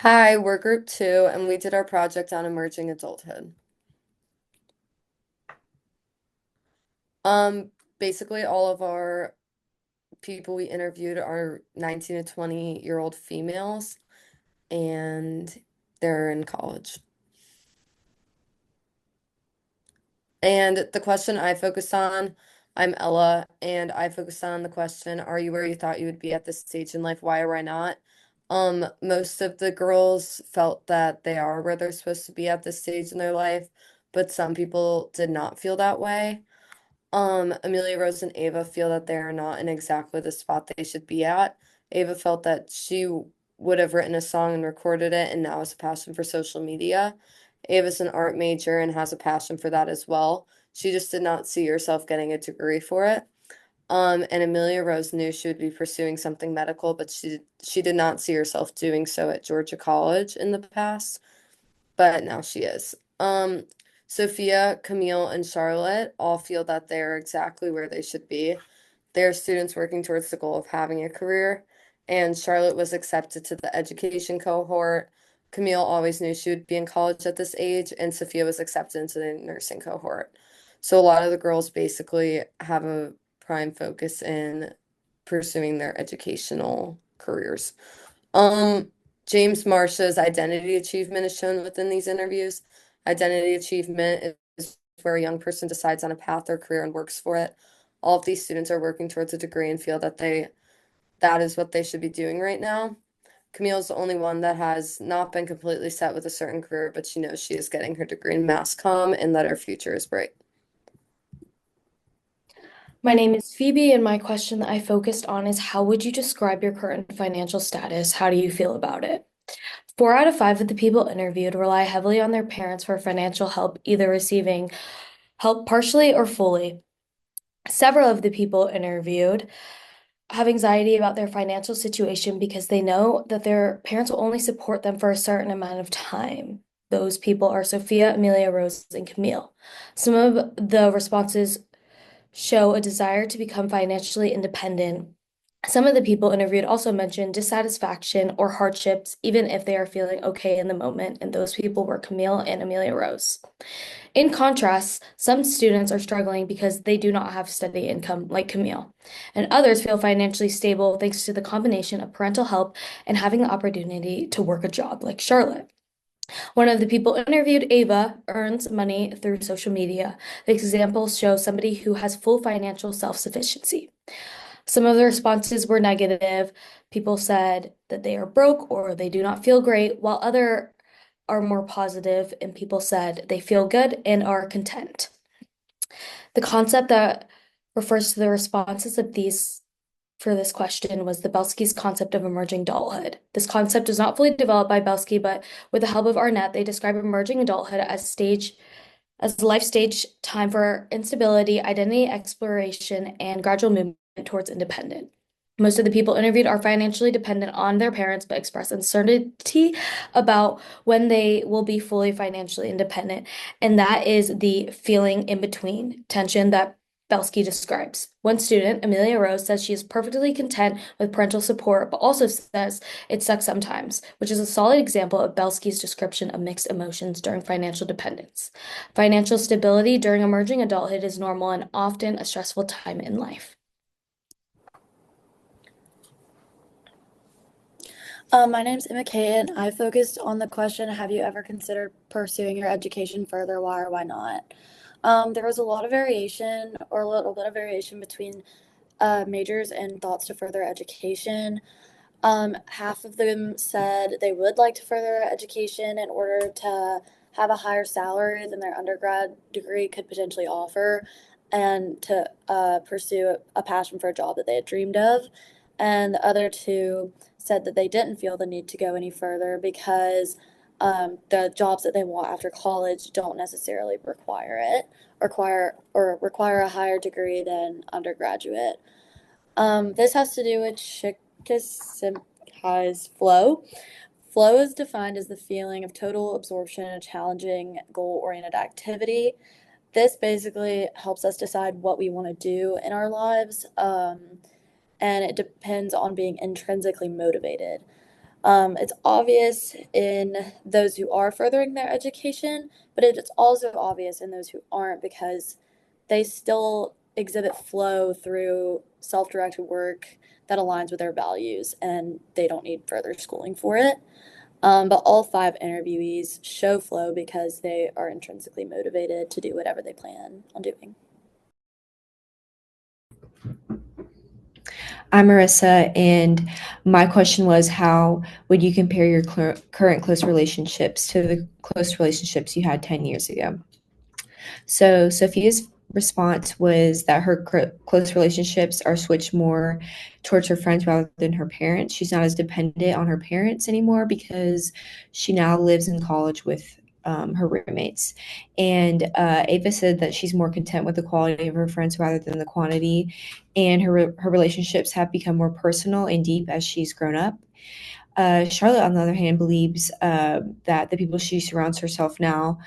Hi, we're group two, and we did our project on emerging adulthood. Um, Basically, all of our people we interviewed are 19 to 20-year-old females, and they're in college. And the question I focused on, I'm Ella, and I focused on the question, are you where you thought you would be at this stage in life? Why or why not? Most of the girls felt that they are where they're supposed to be at this stage in their life, but some people did not feel that way. Amelia Rose and Ava feel that they are not in exactly the spot they should be at. Ava felt that she would have written a song and recorded it and now has a passion for social media. Ava's an art major and has a passion for that as well. She just did not see herself getting a degree for it. And Amelia Rose knew she would be pursuing something medical, but she did not see herself doing so at Georgia College in the past, but now she is. Sophia, Camille, and Charlotte all feel that they're exactly where they should be. They're students working towards the goal of having a career, and Charlotte was accepted to the education cohort. Camille always knew she would be in college at this age, and Sophia was accepted into the nursing cohort. So a lot of the girls basically have a prime focus in pursuing their educational careers. Um, James Marsh's identity achievement is shown within these interviews. Identity achievement is where a young person decides on a path or career and works for it. All of these students are working towards a degree and feel that that is what they should be doing right now. Camille's the only one that has not been completely set with a certain career, but she knows she is getting her degree in mass comm and that her future is bright. My name is Phoebe, and my question that I focused on is how would you describe your current financial status? How do you feel about it? 4 out of 5 of the people interviewed rely heavily on their parents for financial help, either receiving help partially or fully. Several of the people interviewed have anxiety about their financial situation because they know that their parents will only support them for a certain amount of time. Those people are Sophia, Amelia, Rose, and Camille. Some of the responses show a desire to become financially independent. Some of the people interviewed also mentioned dissatisfaction or hardships, even if they are feeling okay in the moment, and those people were Camille and Amelia Rose. In contrast, some students are struggling because they do not have steady income, like Camille, and others feel financially stable thanks to the combination of parental help and having the opportunity to work a job, like Charlotte. One of the people interviewed, Ava, earns money through social media. The examples show somebody who has full financial self-sufficiency. Some of the responses were negative. People said that they are broke or they do not feel great, while other are more positive, and people said they feel good and are content. The concept that refers to the responses of these for this question was the Belsky's concept of emerging adulthood. This concept was not fully developed by Belsky, but with the help of Arnett, they describe emerging adulthood as life stage time for instability, identity exploration, and gradual movement towards independence. Most of the people interviewed are financially dependent on their parents, but express uncertainty about when they will be fully financially independent. And that is the feeling in between tension that Belsky describes. One student, Amelia Rose, says she is perfectly content with parental support, but also says it sucks sometimes, which is a solid example of Belsky's description of mixed emotions during financial dependence. Financial stability during emerging adulthood is normal and often a stressful time in life. My name's Emma Kay, and I focused on the question, have you ever considered pursuing your education further? Why or why not? There was a lot of variation, or a little bit of variation between majors and thoughts to further education. Half of them said they would like to further their education in order to have a higher salary than their undergrad degree could potentially offer, and to pursue a passion for a job that they had dreamed of. And the other two said that they didn't feel the need to go any further because the jobs that they want after college don't necessarily require a higher degree than undergraduate. This has to do with Csikszentmihalyi's flow. Flow is defined as the feeling of total absorption in a challenging goal-oriented activity. This basically helps us decide what we want to do in our lives, and it depends on being intrinsically motivated. It's obvious in those who are furthering their education, but it's also obvious in those who aren't because they still exhibit flow through self directed work that aligns with their values and they don't need further schooling for it. But all five interviewees show flow because they are intrinsically motivated to do whatever they plan on doing. I'm Marissa, and my question was, how would you compare your current close relationships to the close relationships you had 10 years ago? So Sophia's response was that her close relationships are switched more towards her friends rather than her parents. She's not as dependent on her parents anymore because she now lives in college with her roommates. And Ava said that she's more content with the quality of her friends rather than the quantity. And her relationships have become more personal and deep as she's grown up. Charlotte, on the other hand, believes that the people she surrounds herself now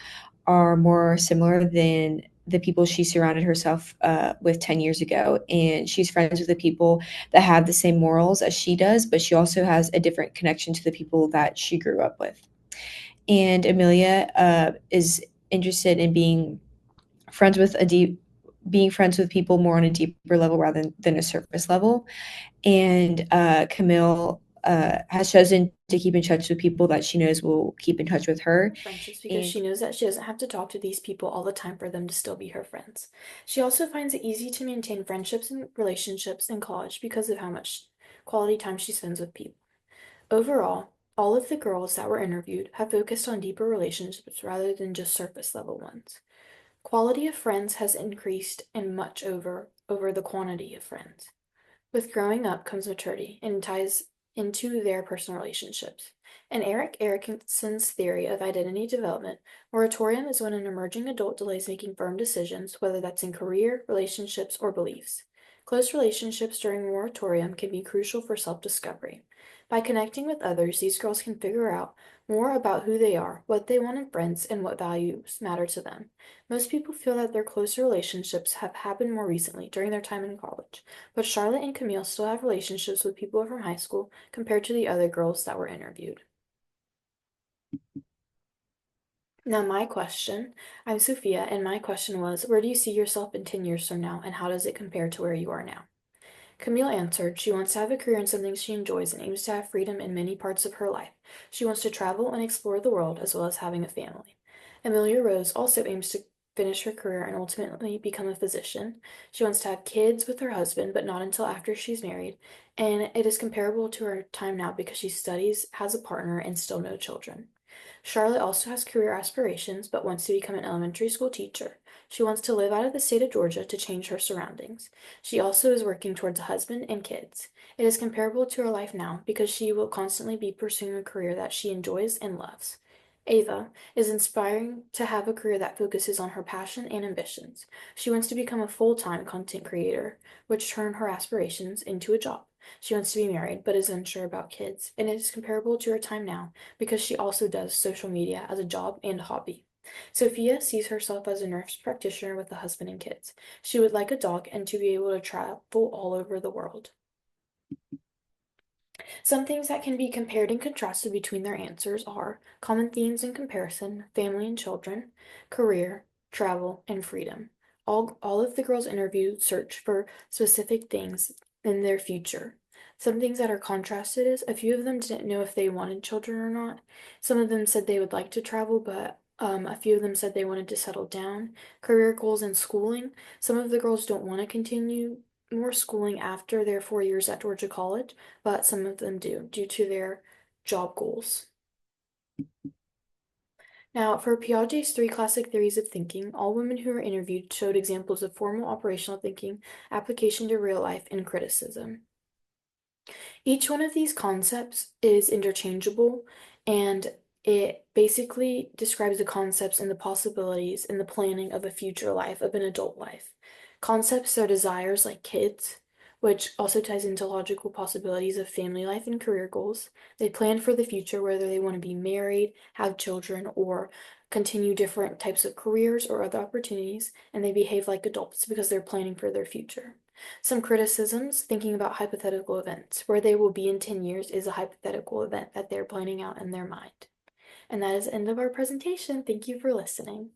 are more similar than the people she surrounded herself with 10 years ago. And she's friends with the people that have the same morals as she does, but she also has a different connection to the people that she grew up with. And Amelia is interested in being friends with people more on a deeper level rather than a surface level. And Camille has chosen to keep in touch with people that she knows will keep in touch with her. Friendships because she knows that she doesn't have to talk to these people all the time for them to still be her friends. She also finds it easy to maintain friendships and relationships in college because of how much quality time she spends with people. Overall, all of the girls that were interviewed have focused on deeper relationships rather than just surface level ones. Quality of friends has increased and much over the quantity of friends. With growing up comes maturity and ties into their personal relationships. In Erik Erikson's theory of identity development, moratorium is when an emerging adult delays making firm decisions, whether that's in career, relationships, or beliefs. Close relationships during moratorium can be crucial for self-discovery. By connecting with others, these girls can figure out more about who they are, what they want in friends, and what values matter to them. Most people feel that their closer relationships have happened more recently, during their time in college. But Charlotte and Camille still have relationships with people from high school compared to the other girls that were interviewed. Now, I'm Sophia, and my question was, where do you see yourself in 10 years from now, and how does it compare to where you are now? Camille answered, she wants to have a career in something she enjoys and aims to have freedom in many parts of her life. She wants to travel and explore the world as well as having a family. Amelia Rose also aims to finish her career and ultimately become a physician. She wants to have kids with her husband, but not until after she's married, and it is comparable to her time now because she studies, has a partner, and still no children. Charlotte also has career aspirations but wants to become an elementary school teacher. She wants to live out of the state of Georgia to change her surroundings. She also is working towards a husband and kids. It is comparable to her life now because she will constantly be pursuing a career that she enjoys and loves. Ava is inspiring to have a career that focuses on her passion and ambitions. She wants to become a full-time content creator, which turn her aspirations into a job. She wants to be married but is unsure about kids, and it is comparable to her time now because she also does social media as a job and hobby. Sophia sees herself as a nurse practitioner with a husband and kids. She would like a dog and to be able to travel all over the world. Some things that can be compared and contrasted between their answers are common themes in comparison, family and children, career, travel, and freedom. All of the girls interviewed search for specific things in their future. Some things that are contrasted is a few of them didn't know if they wanted children or not. Some of them said they would like to travel, but a few of them said they wanted to settle down. Career goals and schooling. Some of the girls don't want to continue more schooling after their 4 years at Georgia College, but some of them do, due to their job goals. Now, for Piaget's three classic theories of thinking, all women who were interviewed showed examples of formal operational thinking, application to real life, and criticism. Each one of these concepts is interchangeable, and it basically describes the concepts and the possibilities in the planning of a future life, of an adult life. Concepts are desires like kids, which also ties into logical possibilities of family life and career goals. They plan for the future, whether they want to be married, have children, or continue different types of careers or other opportunities, and they behave like adults because they're planning for their future. Some criticisms, thinking about hypothetical events. Where they will be in 10 years is a hypothetical event that they're planning out in their mind. And that is the end of our presentation. Thank you for listening.